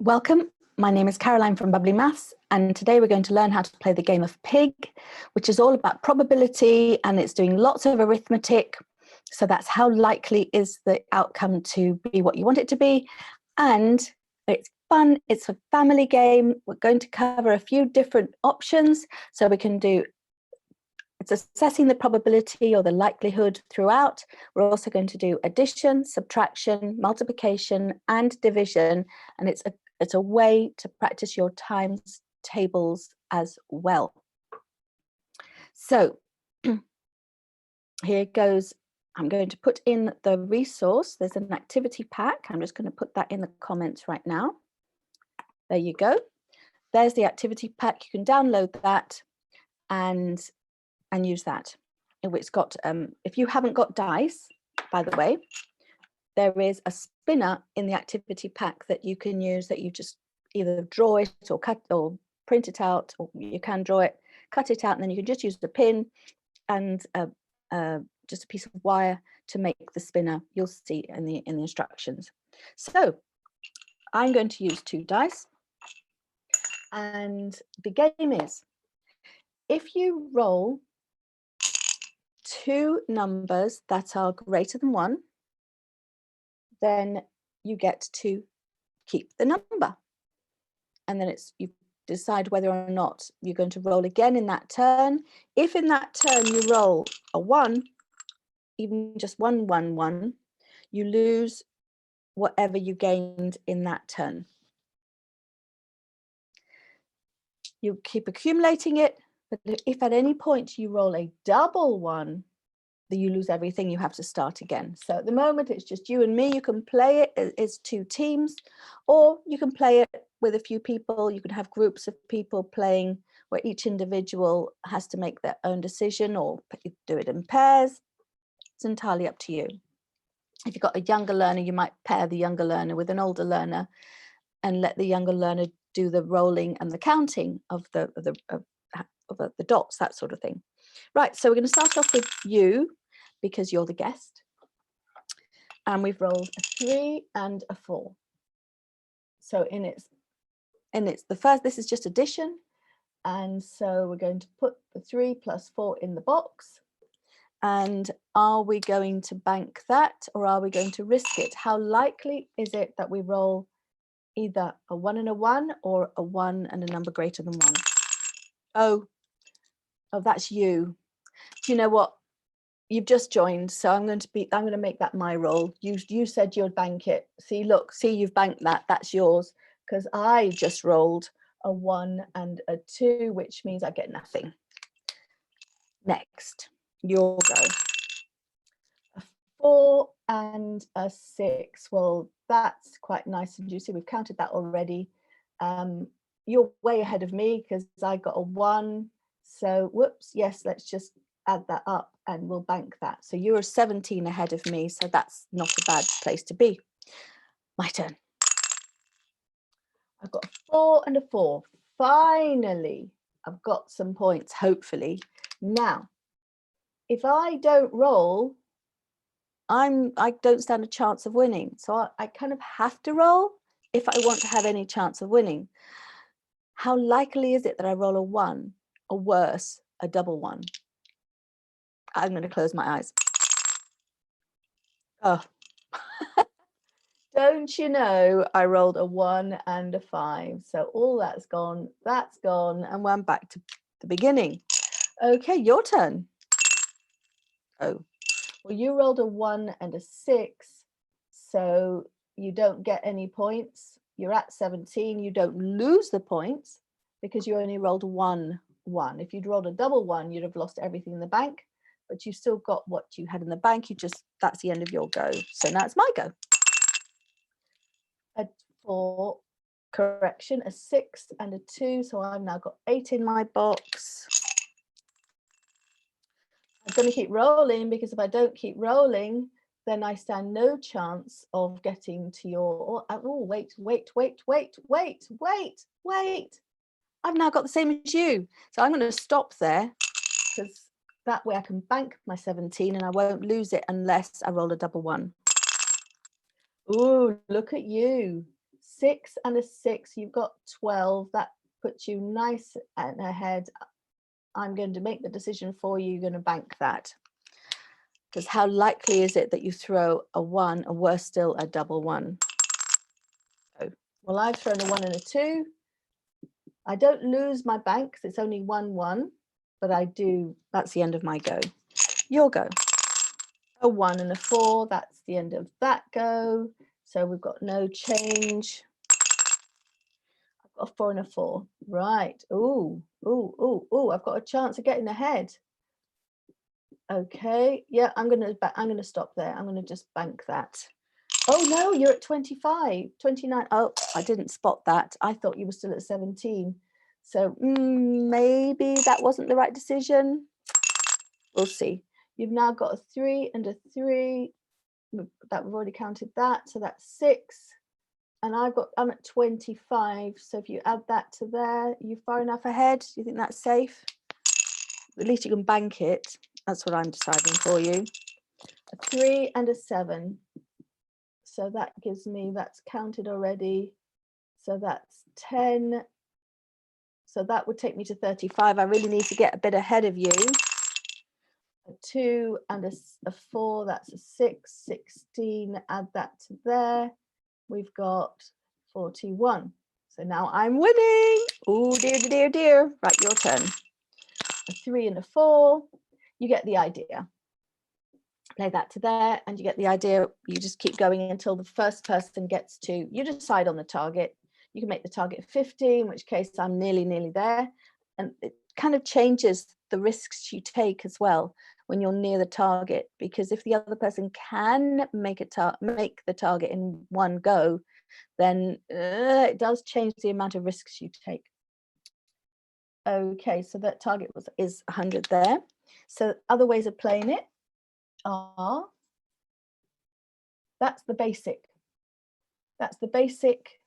Welcome, my name is Caroline from Bubbly Maths, and today we're going to learn how to play the game of Pig, which is all about probability, and it's doing lots of arithmetic. So that's how likely is the outcome to be what you want it to be. And it's fun, it's a family game. We're going to cover a few different options. So we can do, it's assessing the probability or the likelihood throughout. We're also going to do addition, subtraction, multiplication, and division. And it's a way to practice your times tables as well. So here goes. I'm going to put in the resource. There's an activity pack. I'm just going to put that in the comments right now. There you go. There's the activity pack. You can download that and use that. It's got, if you haven't got dice, by the way, there is a spinner in the activity pack that you can use, that you just either draw it or cut or print it out, or you can draw it, cut it out, and then you can just use the pin and just a piece of wire to make the spinner. You'll see in the instructions. So I'm going to use 2 dice, and the game is, if you roll 2 numbers that are greater than 1, then you get to keep the number. And then you decide whether or not you're going to roll again in that turn. If in that turn you roll a 1, even just 1, 1, 1, you lose whatever you gained in that turn. You keep accumulating it, but if at any point you roll a double 1, you lose everything, you have to start again. So at the moment it's just you and me. You can play it as 2 teams, or you can play it with a few people. You can have groups of people playing where each individual has to make their own decision, or do it in pairs. It's entirely up to you. If you've got a younger learner, you might pair the younger learner with an older learner and let the younger learner do the rolling and the counting of the dots, that sort of thing. Right, so we're going to start off with you, because you're the guest, and we've rolled a 3 and a 4. So in its the first, this is just addition, and so we're going to put the 3 plus 4 in the box. And are we going to bank that, or are we going to risk it? How likely is it that we roll either a 1 and a 1, or a 1 and a number greater than 1? Oh, that's you. Do you know what? You've just joined, so I'm going to make that my roll. You said you'd bank it. See, look, you've banked that. That's yours, because I just rolled a 1 and a 2, which means I get nothing. Next, your go. A 4 and a 6. Well, that's quite nice and juicy. We've counted that already. You're way ahead of me because I got a 1. So whoops, yes, let's just add that up and we'll bank that. So you're 17 ahead of me, so that's not a bad place to be. My turn. I've got a 4 and a 4. Finally, I've got some points, hopefully. Now, if I don't roll, I don't stand a chance of winning. So I kind of have to roll if I want to have any chance of winning. How likely is it that I roll a 1, or worse, a double 1? I'm going to close my eyes. Oh, don't you know, I rolled a 1 and a 5. So all that's gone, and I'm back to the beginning. Okay, your turn. Oh, well, you rolled a 1 and a 6. So you don't get any points. You're at 17. You don't lose the points because you only rolled 1, 1. If you'd rolled a double 1, you'd have lost everything in the bank. But you still got what you had in the bank. That's the end of your go. So now it's my go. For correction, a 6 and a 2. So I've now got 8 in my box. I'm going to keep rolling, because if I don't keep rolling, then I stand no chance of getting to your, oh, wait. I've now got the same as you. So I'm going to stop there, because that way I can bank my 17 and I won't lose it unless I roll a double 1. Ooh, look at you. 6 and a 6, you've got 12. That puts you nice and ahead. I'm going to make the decision for you. You're going to bank that. Because how likely is it that you throw a 1, or worse still, a double 1? Oh, well, I've thrown a 1 and a 2. I don't lose my bank because it's only 1, 1, but I do. That's the end of my go. Your go. A 1 and a 4. That's the end of that go. So we've got no change. I've got a 4 and a 4. Right. Ooh, ooh, ooh, ooh. I've got a chance of getting ahead. Okay. Yeah, I'm gonna stop there. I'm gonna just bank that. Oh no, you're at 25, 29. Oh, I didn't spot that. I thought you were still at 17. So maybe that wasn't the right decision. We'll see. You've now got a 3 and a 3. That we've already counted that. So that's 6. And I'm at 25. So if you add that to there, you're far enough ahead. Do you think that's safe? At least you can bank it. That's what I'm deciding for you. A 3 and a 7. So that gives me, that's counted already. So that's 10. So that would take me to 35. I really need to get a bit ahead of you. A 2 and a 4, that's a 6, 16. Add that to there. We've got 41. So now I'm winning. Oh, dear, dear, dear. Right, your turn. A 3 and a 4. You get the idea. Play that to there and you get the idea. You just keep going until the first person gets to, you decide on the target. You can make the target 50, in which case I'm nearly there. And it kind of changes the risks you take as well when you're near the target, because if the other person can make the target in one go, then it does change the amount of risks you take. Okay, so that target is 100 there. So other ways of playing it are, that's the basic. That's the basic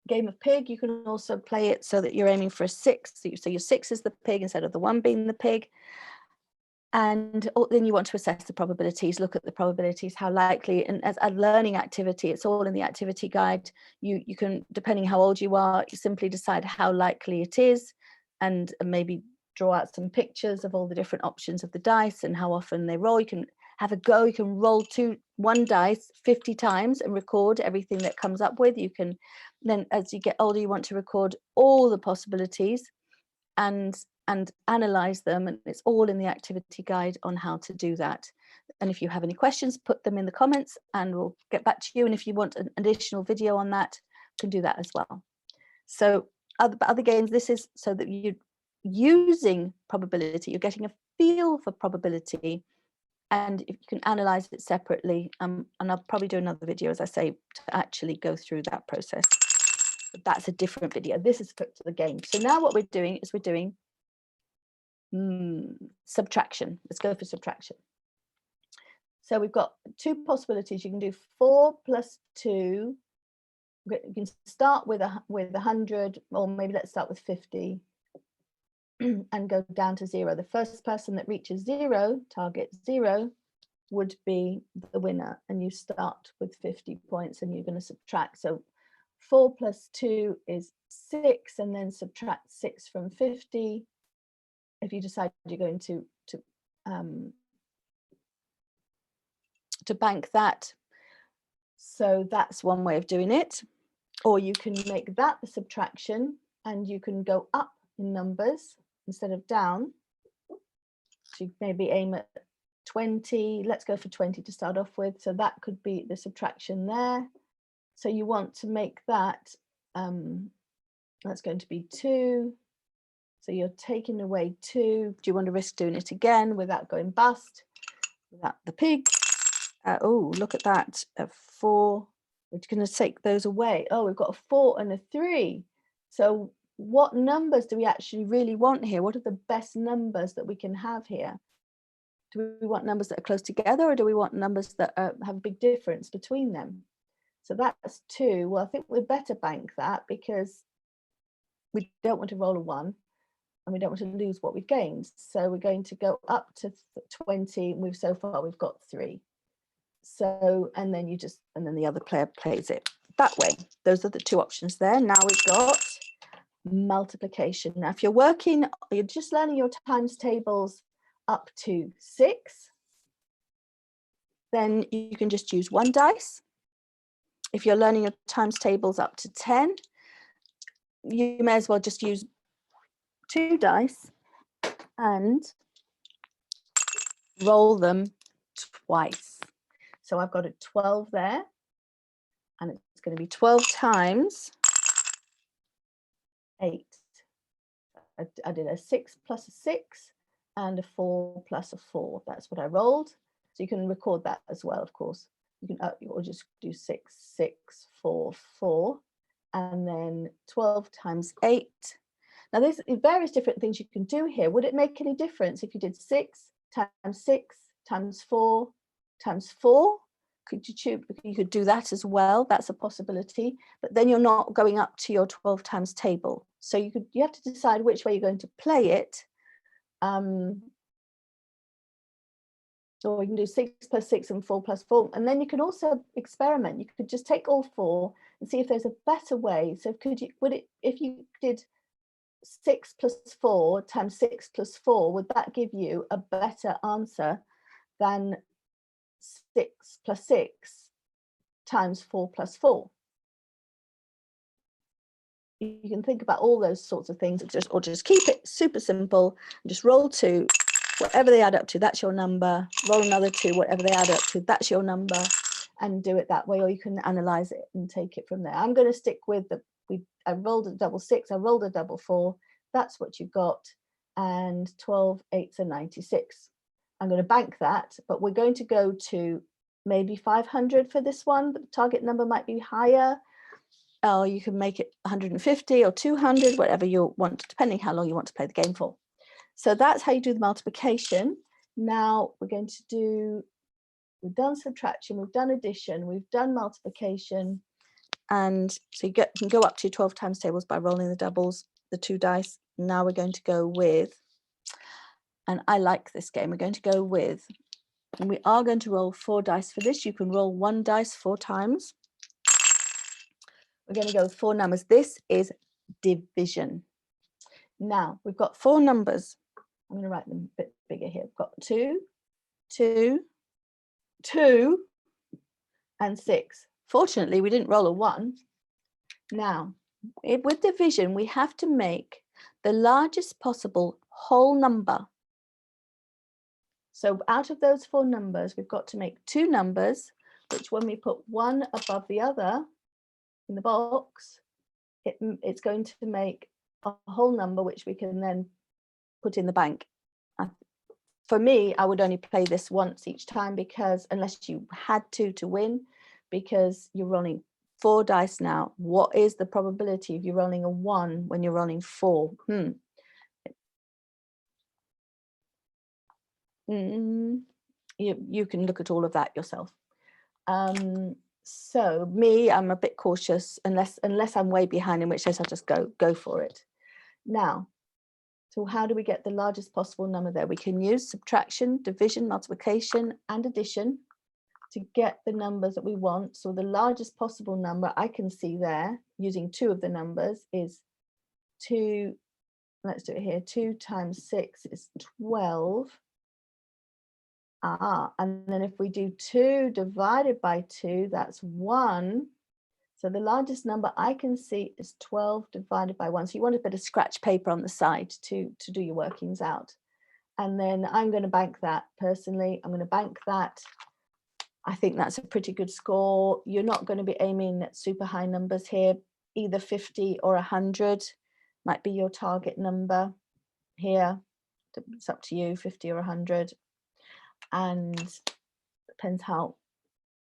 game of pig. You can also play it so that you're aiming for a 6. So your 6 is the pig instead of the 1 being the pig. And then you want to assess the probabilities, look at the probabilities, how likely, and as a learning activity, it's all in the activity guide. You can, depending how old you are, you simply decide how likely it is, and maybe draw out some pictures of all the different options of the dice and how often they roll. You can have a go, you can roll one dice 50 times and record everything that comes up with. You can then, as you get older, you want to record all the possibilities and analyze them, and it's all in the activity guide on how to do that. And if you have any questions, put them in the comments and we'll get back to you. And if you want an additional video on that, you can do that as well. So other games, this is so that you're using probability, you're getting a feel for probability, and if you can analyze it separately, and I'll probably do another video, as I say, to actually go through that process. But that's a different video. This is for the game. So now what we're doing is we're doing subtraction. Let's go for subtraction. So we've got 2 possibilities. You can do 4 plus 2. You can start with 100, or maybe let's start with 50 and go down to 0. The first person that reaches 0, target 0, would be the winner. And you start with 50 points and you're going to subtract. So 4 plus 2 is 6, and then subtract 6 from 50. If you decide you're going to bank that. So that's one way of doing it. Or you can make that the subtraction, and you can go up in numbers instead of down. So you maybe aim at 20. Let's go for 20 to start off with. So that could be the subtraction there. So you want to make that, that's going to be 2. So you're taking away 2. Do you want to risk doing it again without going bust? Without the pig? Oh, look at that. A 4. We're going to take those away. Oh, we've got a 4 and a 3. So what numbers do we actually really want here? What are the best numbers that we can have here? Do we want numbers that are close together, or do we want numbers that have a big difference between them? So that's 2. Well, I think we'd better bank that, because we don't want to roll a 1. And we don't want to lose what we've gained. So we're going to go up to 20. So far we've got 3. So, and then the other player plays it that way. Those are the two options there. Now we've got multiplication. Now, if you're just learning your times tables up to 6, then you can just use 1 dice. If you're learning your times tables up to 10, you may as well just use 2 dice and roll them twice. So I've got a 12 there, and it's going to be 12 times 8. I did a 6 plus a 6 and a 4 plus a 4. That's what I rolled. So you can record that as well, of course. You can or just do 6, 6, 4, 4, and then 12 times 8. Now there's various different things you can do here. Would it make any difference if you did 6 times 6 times 4 times 4? Could you choose? You could do that as well. That's a possibility. But then you're not going up to your 12 times table. So you have to decide which way you're going to play it. Or you can do 6 plus 6 and 4 plus 4. And then you can also experiment. You could just take all 4 and see if there's a better way. So if you did 6 plus 4 times 6 plus 4, would that give you a better answer than 6 plus 6 times 4 plus 4? You can think about all those sorts of things, or just keep it super simple and just roll 2, whatever they add up to, that's your number. Roll another 2, whatever they add up to, that's your number, and do it that way. Or you can analyze it and take it from there. I'm going to stick with I rolled a double 6, I rolled a double 4, that's what you got, and 12 8s are 96. I'm going to bank that, but we're going to go to maybe 500 for this one, but the target number might be higher. Or you can make it 150 or 200, whatever you want, depending how long you want to play the game for. So that's how you do the multiplication. Now we're going to we've done subtraction, we've done addition, we've done multiplication. And so you can go up to 12 times tables by rolling the doubles, the 2 dice. Now we're going to go with, and I like this game, we're going to go with, and we are going to roll 4 dice for this. You can roll 1 dice 4 times. We're going to go with 4 numbers. This is division. Now we've got 4 numbers. I'm going to write them a bit bigger here. We've got 2, 2, 2, and 6. Fortunately, we didn't roll a 1. Now, with division, we have to make the largest possible whole number. So out of those 4 numbers, we've got to make 2 numbers, which when we put one above the other in the box, it's going to make a whole number, which we can then put in the bank. For me, I would only play this once each time, because unless you had to win, because you're rolling 4 dice now. What is the probability of you rolling a 1 when you're rolling 4? You can look at all of that yourself. So me, I'm a bit cautious unless I'm way behind, in which case I'll just go for it. Now, so how do we get the largest possible number there? We can use subtraction, division, multiplication, and addition to get the numbers that we want. So the largest possible number I can see there, using 2 of the numbers, is 2. Let's do it here. 2 times 6 is 12. And then if we do 2 divided by 2, that's 1. So the largest number I can see is 12 divided by 1. So you want a bit of scratch paper on the side to do your workings out. And then I'm going to bank that personally. I'm going to bank that. I think that's a pretty good score. You're not going to be aiming at super high numbers here. Either 50 or 100 might be your target number here. It's up to you, 50 or 100. And depends how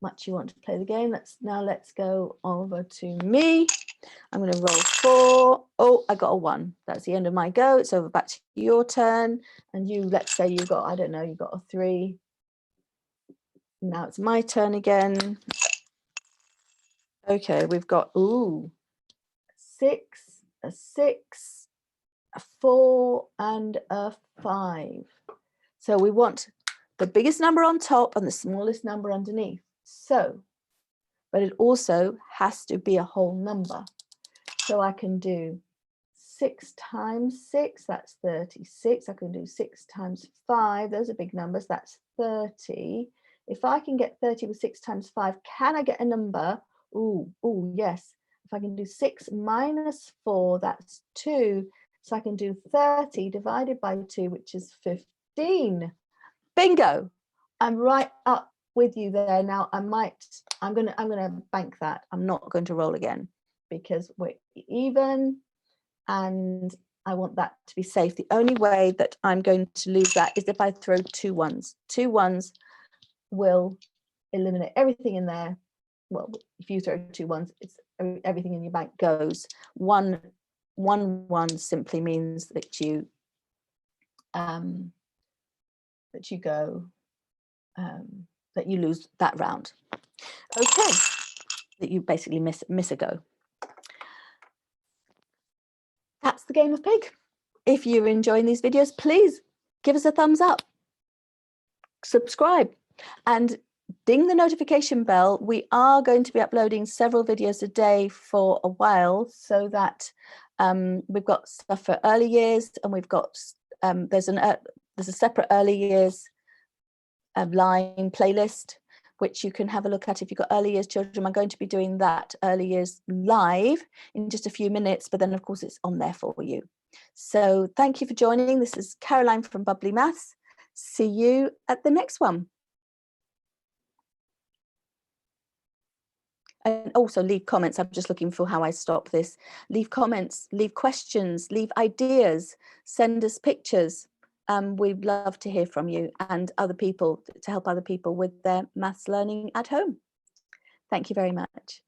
much you want to play the game. Let's go over to me. I'm going to roll 4. Oh, I got a 1. That's the end of my go. It's over back to your turn. And you, let's say you got, I don't know, you got a 3. Now it's my turn again. Okay, we've got 6, a 6, a 4, and a 5. So we want the biggest number on top and the smallest number underneath. So, but it also has to be a whole number. So I can do 6 times 6, that's 36. I can do 6 times 5, those are big numbers, that's 30. If I can get 30 with 6 times 5, can I get a number? Ooh, yes. If I can do 6 minus 4, that's 2. So I can do 30 divided by 2, which is 15. Bingo! I'm right up with you there. Now I'm gonna bank that. I'm not going to roll again because we're even, and I want that to be safe. The only way that I'm going to lose that is if I throw 2 ones. 2 ones will eliminate everything in there. Well, if you throw 2 ones, it's everything in your bank goes. One simply means that you that you lose that round. Okay, that you basically miss a go. That's the game of pig. If you're enjoying these videos, please give us a thumbs up, subscribe, and ding the notification bell. We are going to be uploading several videos a day for a while, so that we've got stuff for early years, and we've got there's a separate early years line playlist, which you can have a look at if you've got early years children. I'm going to be doing that early years live in just a few minutes, but then of course it's on there for you. So thank you for joining. This is Caroline from Bubbly Maths. See you at the next one. And also leave comments. I'm just looking for how I stop this. Leave comments, leave questions, leave ideas, send us pictures. We'd love to hear from you and other people, to help other people with their maths learning at home. Thank you very much.